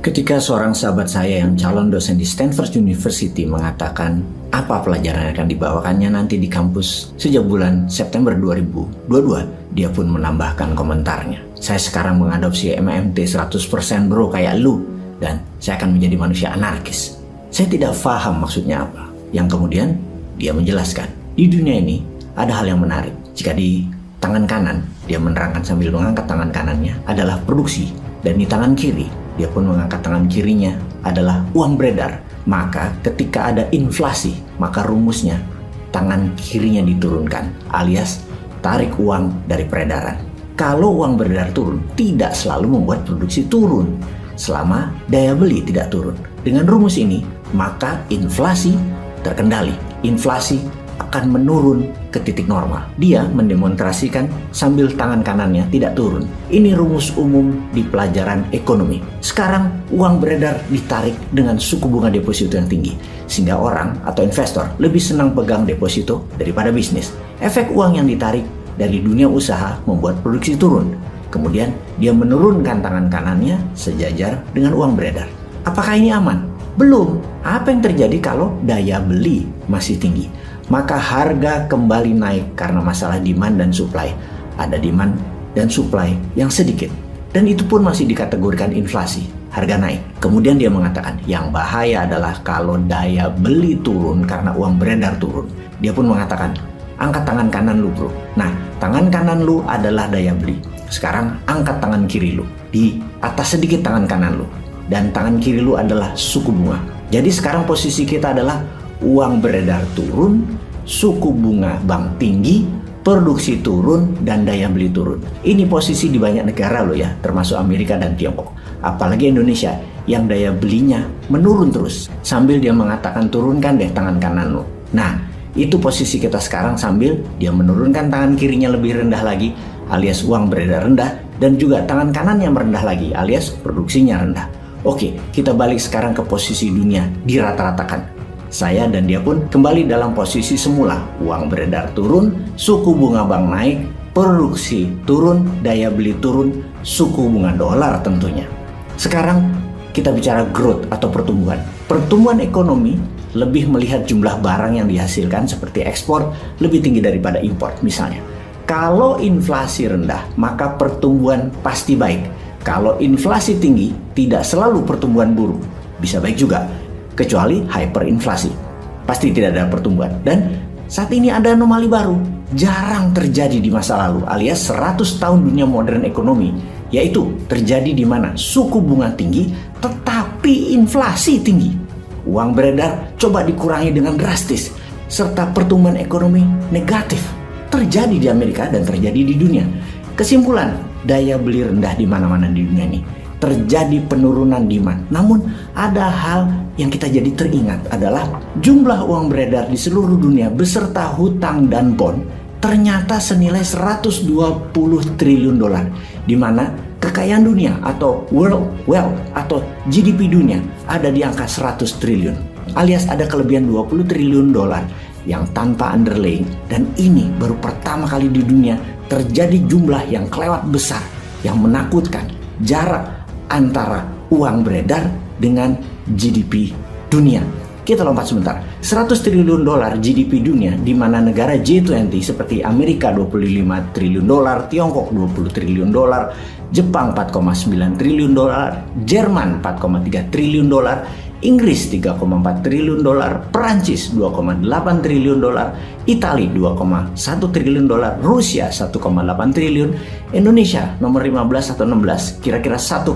Ketika seorang sahabat saya yang calon dosen di Stanford University mengatakan apa pelajaran yang akan dibawakannya nanti di kampus sejak bulan September 2022, dia pun menambahkan komentarnya. Saya sekarang mengadopsi MMT 100% bro kayak lu, dan saya akan menjadi manusia anarkis. Saya tidak paham maksudnya apa. Yang kemudian dia menjelaskan, di dunia ini ada hal yang menarik. Jika di tangan kanan, dia menerangkan sambil mengangkat tangan kanannya adalah produksi, dan di tangan kiri dia pun mengangkat tangan kirinya adalah uang beredar. Maka ketika ada inflasi, maka rumusnya tangan kirinya diturunkan, alias tarik uang dari peredaran. Kalau uang beredar turun, tidak selalu membuat produksi turun selama daya beli tidak turun. Dengan rumus ini, maka inflasi terkendali. Inflasi akan menurun ke titik normal. Dia mendemonstrasikan sambil tangan kanannya tidak turun. Ini rumus umum di pelajaran ekonomi. Sekarang uang beredar ditarik dengan suku bunga deposito yang tinggi, sehingga orang atau investor lebih senang pegang deposito daripada bisnis. Efek uang yang ditarik dari dunia usaha membuat produksi turun. Kemudian dia menurunkan tangan kanannya sejajar dengan uang beredar. Apakah ini aman? Belum. Apa yang terjadi kalau daya beli masih tinggi? Maka harga kembali naik karena masalah demand dan supply. Ada demand dan supply yang sedikit. Dan itu pun masih dikategorikan inflasi. Harga naik. Kemudian dia mengatakan yang bahaya adalah kalau daya beli turun karena uang beredar turun. Dia pun mengatakan, angkat tangan kanan lu bro. Nah, tangan kanan lu adalah daya beli. Sekarang angkat tangan kiri lu. Di atas sedikit tangan kanan lu. Dan tangan kiri lu adalah suku bunga. Jadi sekarang posisi kita adalah uang beredar turun, suku bunga bank tinggi, produksi turun, dan daya beli turun. Ini posisi di banyak negara loh ya, termasuk Amerika dan Tiongkok. Apalagi Indonesia yang daya belinya menurun terus. Sambil dia mengatakan turunkan deh tangan kanan lo. Nah, itu posisi kita sekarang sambil dia menurunkan tangan kirinya lebih rendah lagi, alias uang beredar rendah, dan juga tangan kanannya merendah lagi, alias produksinya rendah. Oke, kita balik sekarang ke posisi dunia, dirata-ratakan. Saya dan dia pun kembali dalam posisi semula. Uang beredar turun, suku bunga bank naik, produksi turun, daya beli turun, suku bunga dolar tentunya. Sekarang kita bicara growth atau pertumbuhan. Pertumbuhan ekonomi lebih melihat jumlah barang yang dihasilkan seperti ekspor lebih tinggi daripada impor misalnya. Kalau inflasi rendah, maka pertumbuhan pasti baik. Kalau inflasi tinggi, tidak selalu pertumbuhan buruk. Bisa baik juga. Kecuali hyperinflasi, pasti tidak ada pertumbuhan. Dan saat ini ada anomali baru, jarang terjadi di masa lalu, alias 100 tahun dunia modern ekonomi, yaitu terjadi di mana suku bunga tinggi tetapi inflasi tinggi. Uang beredar coba dikurangi dengan drastis, serta pertumbuhan ekonomi negatif terjadi di Amerika dan terjadi di dunia. Kesimpulan, daya beli rendah di mana-mana di dunia ini. Terjadi penurunan demand. Namun ada hal yang kita jadi teringat adalah jumlah uang beredar di seluruh dunia beserta hutang dan bond ternyata senilai 120 triliun dolar, di mana kekayaan dunia atau world wealth atau GDP dunia ada di angka 100 triliun, alias ada kelebihan 20 triliun dolar yang tanpa underlying. Dan ini baru pertama kali di dunia terjadi jumlah yang kelewat besar, yang menakutkan. Jarak antara uang beredar dengan GDP dunia. Kita lompat sebentar. 100 triliun dolar GDP dunia, di mana negara G20 seperti Amerika 25 triliun dolar, Tiongkok 20 triliun dolar, Jepang 4,9 triliun dolar, Jerman 4,3 triliun dolar, Inggris 3,4 triliun dolar, Perancis 2,8 triliun dolar, Italia 2,1 triliun dolar, Rusia 1,8 triliun, Indonesia nomor 15 atau 16 kira-kira 1,1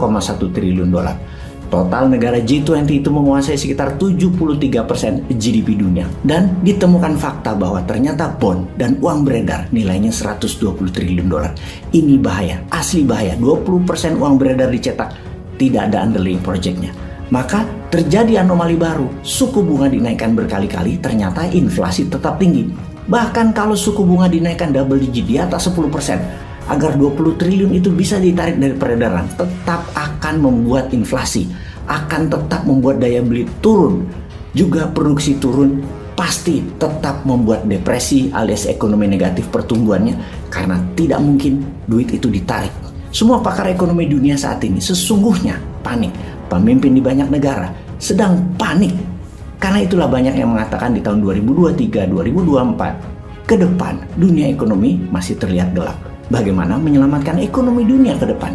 triliun dolar. Total negara G20 itu menguasai sekitar 73% GDP dunia. Dan ditemukan fakta bahwa ternyata bond dan uang beredar nilainya 120 triliun dolar. Ini bahaya, asli bahaya. 20% uang beredar dicetak, tidak ada underlying projectnya. Maka terjadi anomali baru, suku bunga dinaikkan berkali-kali, ternyata inflasi tetap tinggi. Bahkan kalau suku bunga dinaikkan double digit di atas 10%, agar 20 triliun itu bisa ditarik dari peredaran, tetap akan membuat inflasi, akan tetap membuat daya beli turun, juga produksi turun, pasti tetap membuat depresi alias ekonomi negatif pertumbuhannya, karena tidak mungkin duit itu ditarik. Semua pakar ekonomi dunia saat ini sesungguhnya panik. pemimpin di banyak negara sedang panik. Karena itulah banyak yang mengatakan di tahun 2023-2024 ke depan dunia ekonomi masih terlihat gelap. Bagaimana menyelamatkan ekonomi dunia ke depan?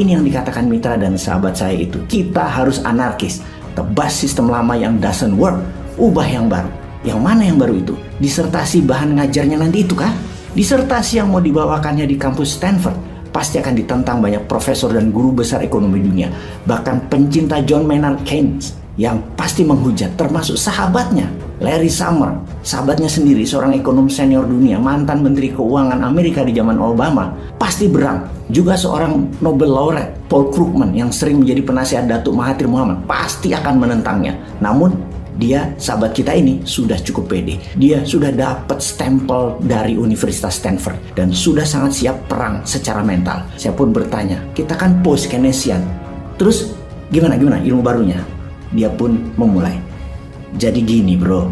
Ini yang dikatakan mitra dan sahabat saya itu. Kita harus anarkis, tebas sistem lama yang doesn't work, ubah yang baru. Yang mana yang baru itu? Disertasi bahan ngajarnya nanti itu kah? Disertasi yang mau dibawakannya di kampus Stanford pasti akan ditentang banyak profesor dan guru besar ekonomi dunia. Bahkan pencinta John Maynard Keynes yang pasti menghujat, termasuk sahabatnya Larry Summers, sahabatnya sendiri, seorang ekonom senior dunia, mantan Menteri Keuangan Amerika di zaman Obama, pasti berang. Juga seorang Nobel laureate Paul Krugman yang sering menjadi penasihat Datuk Mahathir Mohamad pasti akan menentangnya. Namun dia, sahabat kita ini, sudah cukup pede. Dia sudah dapat stempel dari Universitas Stanford dan sudah sangat siap perang secara mental. Saya pun bertanya, kita kan post Keynesian, terus gimana ilmu barunya? Dia pun memulai. Jadi gini bro,